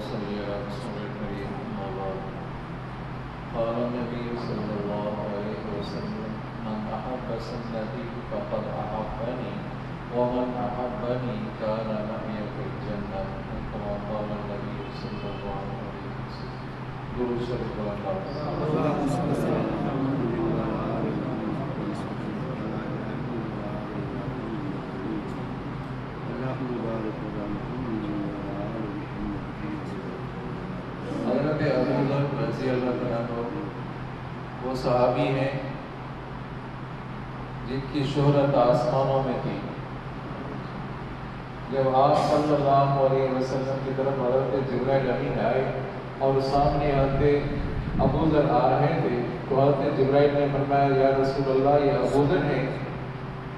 صل على رسول الكريم أما بعد قال النبي صلى الله عليه وسلم من أحب سنتي فقد أحبني ومن أحبني كان معي في الجنة كما قال النبي صلى الله عليه وسلم. درود شریف حضرت ابو ذر رضی اللہ عنہ وہ صحابی ہیں جن کی شہرت آسمانوں میں تھی. جب آپ صلی اللہ علیہ وسلم کی طرف حضرت جبرائیل امین آئے اور سامنے حضرت ابو ذر آ رہے تھے تو حضرت جبرائیل نے فرمایا یا رسول اللہ یہ ابو ذر ہیں.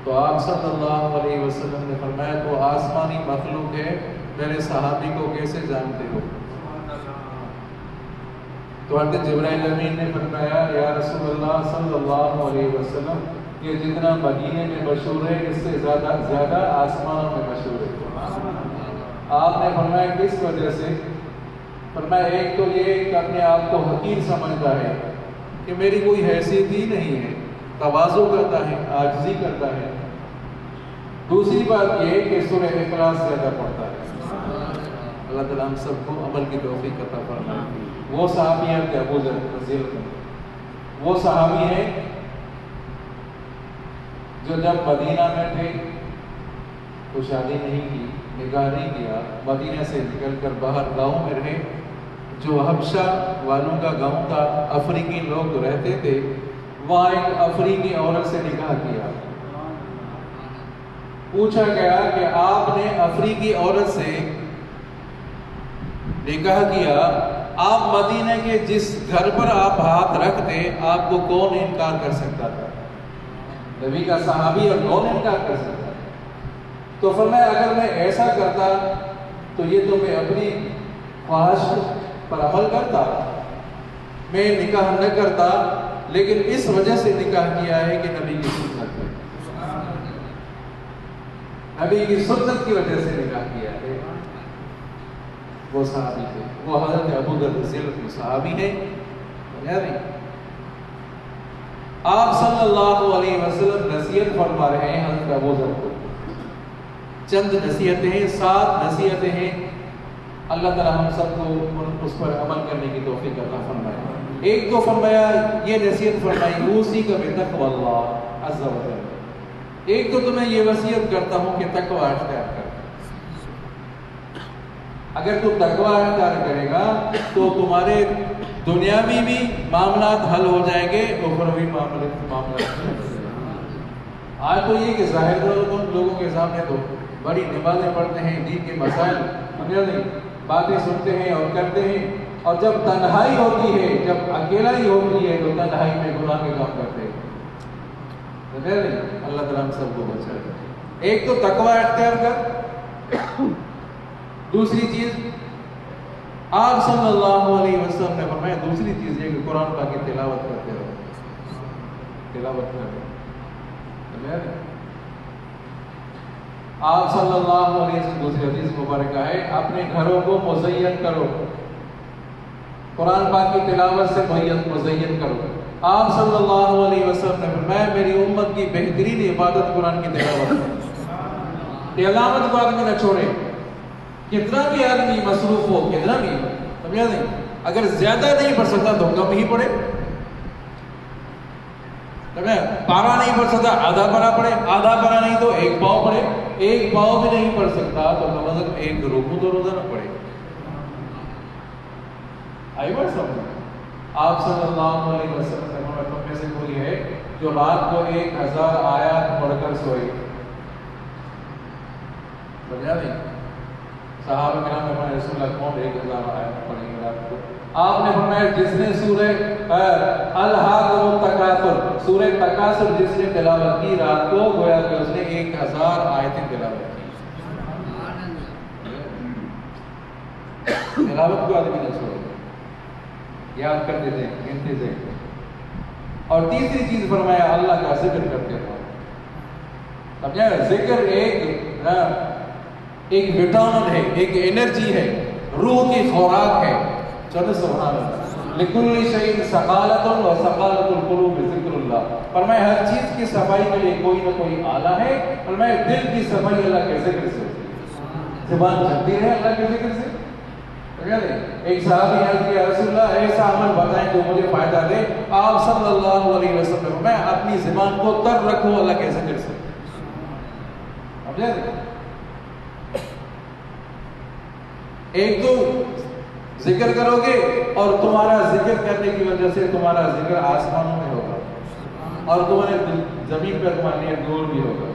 تو آپ صلی اللہ علیہ وسلم نے فرمایا تو آسمانی مخلوق ہے, میرے صحابی کو کیسے جانتے ہو؟ تو حضرت جبرائیل امین نے فرمایا یا رسول اللہ صلی اللہ علیہ وسلم یہ جتنا مدینے میں مشہور ہے اس سے زیادہ آسمانوں میں مشہور ہے. آپ نے فرمایا کس وجہ سے؟ فرمایا ایک تو یہ کہ اپنے آپ کو حقیر سمجھتا ہے کہ میری کوئی حیثیت ہی نہیں ہے, تواضع کرتا ہے, عاجزی کرتا ہے. دوسری بات یہ کہ سورہ اخلاص زیادہ پڑھتا ہے. اللہ تعالیٰ ہم سب کو عمل کی توفیق عطا فرمائے. وہ صحابی ہیں کہ ابو ذر رضی اللہ عنہ, وہ صحابی ہیں جو جب مدینہ میں تھے تو شادی نہیں کی, نکاح نہیں کیا, مدینہ سے نکل کر باہر گاؤں میں رہے. جو حبشہ والوں کا گاؤں تھا, افریقی لوگ رہتے تھے, وہاں ایک افریقی عورت سے نکاح کیا. پوچھا گیا کہ آپ نے افریقی عورت سے نکاح کیا, آپ مدینہ کے جس گھر پر آپ ہاتھ رکھتے آپ کو کون انکار کر سکتا تھا؟ نبی کا صحابی اور کون انکار کر سکتا تھا؟ تو فرمایا اگر میں ایسا کرتا تو یہ تو میں اپنی خواہش پر عمل کرتا, میں نکاح نہ کرتا, لیکن اس وجہ سے نکاح کیا ہے کہ نبی کی سنت ہے, نبی کی سنت کی وجہ سے نکاح کیا ہے. وہ صحابی تھے, وہ حضرت ابو ذر رضی اللہ عنہ صحابی ہیں. آپ صلی اللہ علیہ وسلم نصیحت فرما رہے ہیں حضرت ابو ذر کو. چند نصیحتیں ہیں, 7 نصیحتیں ہیں. اللہ تعالی ہم سب کو اس پر عمل کرنے کی توفیق عطا فرمائے. ایک تو فرمایا یہ نصیحت فرمائی اوصیک بتقوی اللہ عز و جل. ایک تو تمہیں یہ وصیت کرتا ہوں کہ تقوی اختیار کر. اگر تو تقوی اختیار کرے گا تو تمہارے دنیاوی بھی معاملات حل ہو جائیں گے, اخروی معاملات. آج تو یہ کہ ظاہر لوگوں کے سامنے تو بڑی نمازیں پڑھتے ہیں, دین کے مسائل باتیں سنتے ہیں اور کرتے ہیں, اور جب تنہائی ہوتی ہے, جب اکیلا ہی ہوتی ہے تو تنہائی میں گناہ کے کام کرتے ہیں. اللہ تعالیٰ ہم سب کو بچائے. ایک تو تقوی اختیار کر. دوسری چیز آپ صلی اللہ علیہ وسلم نے فرمایا دوسری چیز یہ کہ قرآن پاک کی تلاوت کرتے رہو. تلاوت کرتے آپ صلی اللہ علیہ وسلم دوسری حدیث مبارکہ ہے اپنے گھروں کو مزین کرو, قرآن پاک کی تلاوت سے مزین کرو. آپ صلی اللہ علیہ وسلم نے فرمایا میری امت کی بہترین عبادت قرآن کی تلاوت ہے. تلاوت کو آدمی نہ چھوڑے, کتنا بھی آدمی مصروف ہو, کتنا بھی, سمجھا نہیں, اگر زیادہ نہیں پڑھ سکتا تو کم ہی پڑھے. پارا نہیں پڑھ سکتا آدھا پارا پڑھے, آدھا پارا نہیں تو 1 پاؤ پڑھے, 1 پاؤ بھی نہیں پڑھ سکتا تو کم از کم 1 رکوع تو روزانہ پڑھے. آئی بات سمجھ. آپ صلی اللہ علیہ وسلم نے فرمایا تم میں سے کوئی ہے جو رات کو 1000 آیات پڑھ کر سوئے. سمجھا نہیں. صحابہ کرام نے فرمایا رسول اللہ کون 1000 آیات پڑھیں گے رات کو؟ آپ نے فرمایا جس نے سورہ الحاقم التکاثر, سورہ تکاثر جس نے تلاوت کی رات کو, گویا کہ اس نے 1000 آیتیں تلاوت کی. تلاوت کو آدمی نہ چھوڑے, یاد کرتے تھے, گنتے تھے. اور تیسری چیز فرمایا اللہ کا ذکر کرتے رہو. سمجھا, ذکر ایک وٹامن ہے, ایک انرجی ہے. روح کی خوراک ہے. چلو سبحان اللہ. لکل شیء ثقالۃ و ثقالۃ القلوب ذکر اللہ. فرمایا ہر چیز کی صفائی کے لیے کوئی نہ کوئی آلہ ہے. فرمایا دل کی صفائی اللہ کے ذکر سے ہوتی ہے. زبان جھلتی ہے اللہ کے ذکر سے. ایک صحابی عرض کیا رسول اللہ ایسا عمل بتائیں جو مجھے فائدہ دے. آپ صلی اللہ علیہ وسلم میں اپنی زبان کو تر رکھو اللہ کے ذکر سے. ایک تو ذکر کرو گے اور تمہارا ذکر کرنے کی وجہ سے تمہارا ذکر آسمانوں میں ہوگا اور تمہارے زمین پر تمہارے لیے نور بھی ہوگا.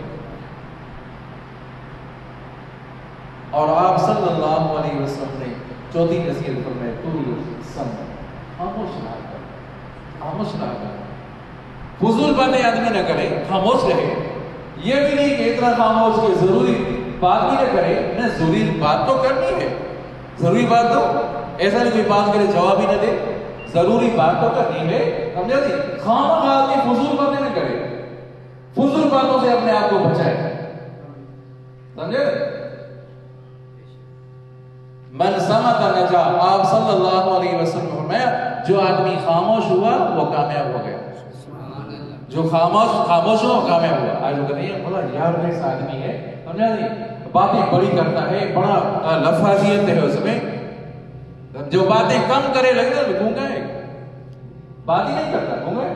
اور آپ صلی اللہ علیہ وسلم نے چوتھی نصیحت فرمائی طول السمع. خاموش رہا کر, خاموش رہا کر. فضول باتیں آدمی نہ کرے, خاموش رہے. یہ بھی نہیں کہ اتنا خاموش کہ ضروری بات بھی نہ کرے. نہ ضروری بات تو کرنی ہے, ضروری بات تو ایسا نہیں کوئی بات کرے جواب ہی نہ دے. ضروری بات تو کرنی ہے, سمجھا جی. خامخواہ آدمی فضول باتیں نہ کرے, فضول باتوں سے اپنے آپ کو بچائے. سمجھے. من صمت نجا. آپ صلی اللہ علیہ وسلم فرمایا جو آدمی خاموش ہوا وہ کامیاب ہو گیا. جو خاموش ہو کامیاب ہوا. آج وہ کہتے ہیں بڑا یار ایسا آدمی ہے, سمجھا نہیں, باتیں بڑی کرتا ہے, بڑا لفاظیت ہے اس میں. جو باتیں کم کرے لگتا ہے گونگا ہے, بات ہی نہیں کرتا, گونگا ہے.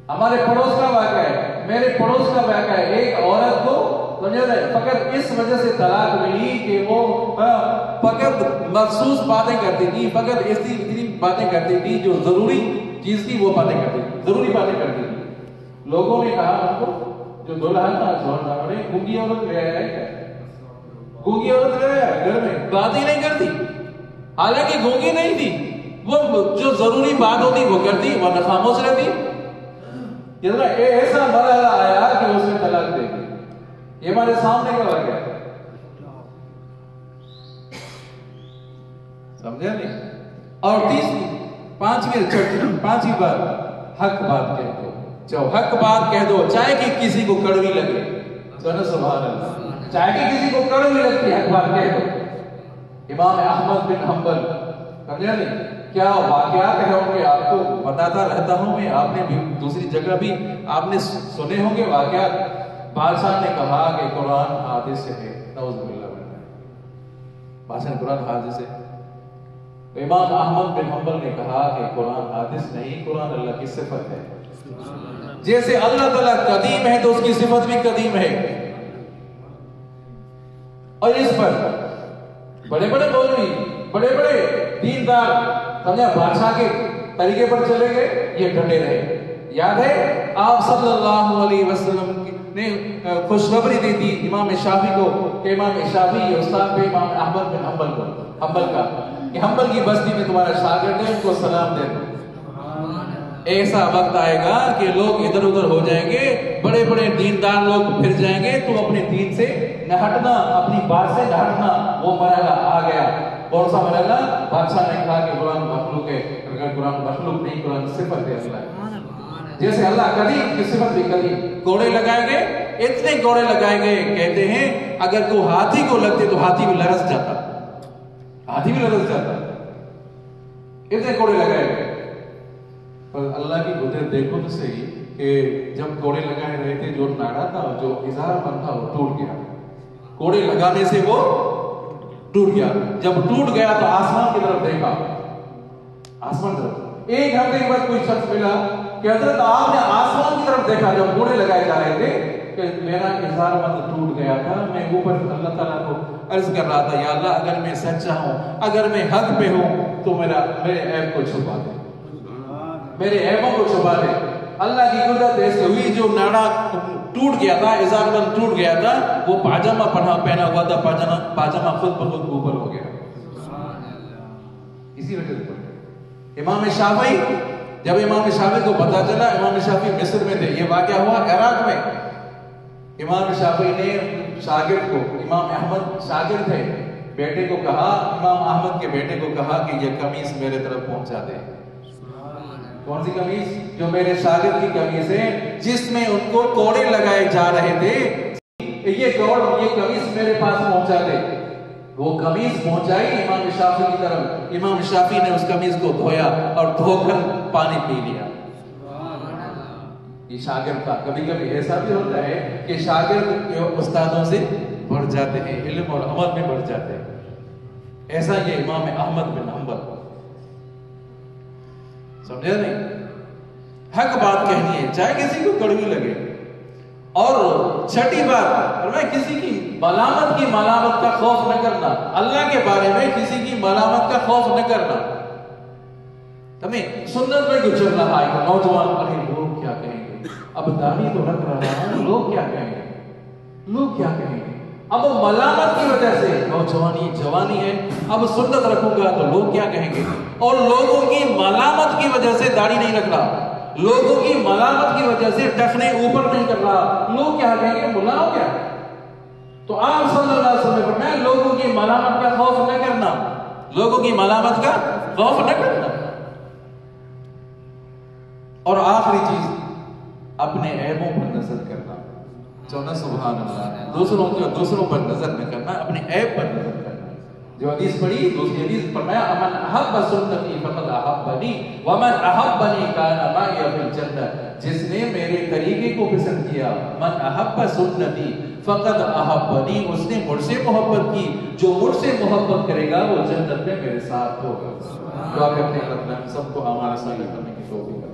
ہمارے پڑوس کا واقعہ ہے, میرے پڑوس کا واقعہ ہے. ایک عورت کو فقط اس وجہ سے طلاق ملی کہ وہ فقط مخصوص باتیں کرتی تھی, فقط اتنی باتیں کرتی تھی جو ضروری چیز تھی وہ باتیں کرتی تھی, ضروری باتیں کرتی تھی. لوگوں نے کہا ہم کو جو دلہن تھا چھوڑنا پڑے, گونگی عورت لے آیا ہے, گونگی عورت لے آیا گھر میں, بات ہی نہیں کرتی. حالانکہ گونگی نہیں تھی, وہ جو ضروری بات ہوتی وہ کرتی, ورنہ خاموش رہتی. ایسا مرحلہ آیا کہ اس نے طلاق دے دی. یہ ہمارے سامنے کا واقعہ ہے, سمجھا نہیں. اور پانچویں بات حق بات کہہ دو. جو حق بات کہہ دو چاہے کہ کسی کو کڑوی لگے. سبحان اللہ. چاہے کہ کسی کو کڑوی لگتی حق بات کہہ دو. امام احمد بن حنبل, سمجھا نہیں, کیا واقعات ہے ہوں گے, آپ کو بتاتا رہتا ہوں میں, آپ نے بھی دوسری جگہ بھی آپ نے سنے ہوں گے واقعات. بادشاہ نے کہا کہ قرآن حادث ہے, نعوذ باللہ, بادشاہ قرآن حادث ہے. امام احمد بن حنبل نے کہا کہ قرآن حادث نہیں, قرآن اللہ کی صفت ہے. جیسے اللہ تعالیٰ قدیم ہے تو اس کی صفت بھی قدیم ہے. اور اس پر بڑے بڑے مولوی, بڑے بڑے دیندار, سمجھا, بادشاہ کے طریقے پر چلے گئے, یہ ڈٹے رہے. یاد ہے آپ صلی اللہ علیہ وسلم نے خوشخبری دی تھی امام شافعی کو کہ امام شافعی استاد پہ امام احمد بن حنبل کو, حنبل کا, کہ حنبل کی بستی میں تمہارا شاگرد ہے, ان کو سلام دے دو. ایسا وقت آئے گا کہ لوگ ادھر ادھر ہو جائیں گے, بڑے بڑے دیندار لوگ پھر جائیں گے, تو اپنے دین سے نہ ہٹنا, اپنی بات سے نہ ہٹنا. وہ مرحلہ آ گیا. کون سا مرحلہ؟ بادشاہ نے کہا کہ قرآن مخلوق ہے. اگر قرآن مخلوق نہیں, قرآن صفت ہے اللہ. جیسے اللہ قدیم کی صفت بھی قدیم. کوڑے لگائے گئے, اتنے کوڑے لگائے گئے, کہتے ہیں اگر کوئی ہاتھی کو لگتے تو ہاتھی بھی لرز جاتا, ہاتھی بھی لرز جاتا. اتنے کوڑے لگائے گئے. پر اللہ کی قدرت دیکھو تو صحیح کہ جب کوڑے لگائے رہے تھے, جو ناڑا تھا, جو اظہار بند تھا, وہ ٹوٹ گیا. کوڑے لگانے سے وہ ٹوٹ گیا. جب ٹوٹ گیا تو آسمان کی طرف دیکھا, آسمان طرف. ایک ہفتے کے بعد کوئی شخص ملا کہ حضرت آپ نے آسمان کی طرف دیکھا جب کوڑے لگائے جا رہے تھے کہ میرا اظہار بند ٹوٹ گیا تھا. میں اوپر اللہ تعالیٰ کو عرض کر رہا تھا, یا اللہ اگر میں سچا ہوں, اگر میں حق پہ ہوں تو میرے عیب کو چھپا دے, میرے عیبوں کو چھپا دے. اللہ کی قدرت ایسے ہوئی, جو ناڑا ٹوٹ گیا تھا, اظہار بند ٹوٹ گیا تھا, وہ پاجامہ پہنا ہوا تھا, پاجامہ خود بخود اوپر ہو گیا. اسی وجہ سے امام شافعی, جب امام شافعی کو پتا چلا, امام شافعی مصر میں تھے, یہ واقعہ ہوا عراق میں. امام شافعی نے شاگرد کو, امام احمد شاگرد تھے, بیٹے کو کہا, امام احمد کے بیٹے کو کہا کہ یہ قمیص میرے طرف پہنچا دے. کون سی قمیص؟ جو میرے شاگرد کی قمیص ہے, جس میں ان کو کوڑے لگائے جا رہے تھے, یہ قمیص میرے پاس پہنچا دے. وہ قمیض پہنچائی امام شافعی کی طرف، امام شافعی نے اس قمیض کو دھویا اور دھو کر پانی پی لیا۔ یہ شاگرد کا کبھی کبھی ایسا بھی ہوتا ہے کہ شاگرد استادوں سے بڑھ جاتے ہیں، علم اور عمل میں بڑھ جاتے ہیں۔ ایسا یہ امام احمد بن حنبل، سمجھے نہیں؟ حق بات کہنی ہے چاہے کسی کو کڑوی لگے۔ اور چھٹی بات، میں کسی کی ملامت کا خوف نہ کرنا، اللہ کے بارے میں کسی کی ملامت کا خوف نہ کرنا۔ تمہیں سنت میں کچھ چل رہا ہے، نوجوان ارے لوگ کیا کہیں گے، اب داڑھی تو رکھ رہا ہوں، لوگ کیا کہیں گے، لوگ کیا کہیں گے۔ اب ملامت کی وجہ سے نوجوانی جوانی ہے، اب سنت رکھوں گا تو لوگ کیا کہیں گے، اور لوگوں کی ملامت کی وجہ سے داڑھی نہیں رکھ رہا، لوگوں کی ملامت کی وجہ سے ٹخنے اوپر نہیں کر رہا، لوگ کیا کہیں گے، ملا ہو کیا۔ تو آپ صلی اللہ علیہ وسلم نے فرمایا لوگوں کی ملامت کا خوف نہ کرنا، لوگوں کی ملامت کا خوف نہ کرنا۔ اور آخری چیز، اپنے عیبوں پر نظر کرنا، جو نا سبحان اللہ، دوسروں پر نظر نہ کرنا، اپنے عیب پر نظر کرنا۔ جو حدیث پڑھی، دوسری حدیث فرمایا من احب سنتی فقد احبنی ومن احبنی کان معی فی الجنہ، جس نے میرے طریقے کو پسند کیا، من احب سنتی فقد احبنی، اس نے مجھ سے محبت کی، جو مجھ سے محبت کرے گا وہ جنت میں میرے ساتھ ہوگا۔ دعا کرتے ہیں اللہ ہم سب کو ہمارا صالح کرنے کی توفیق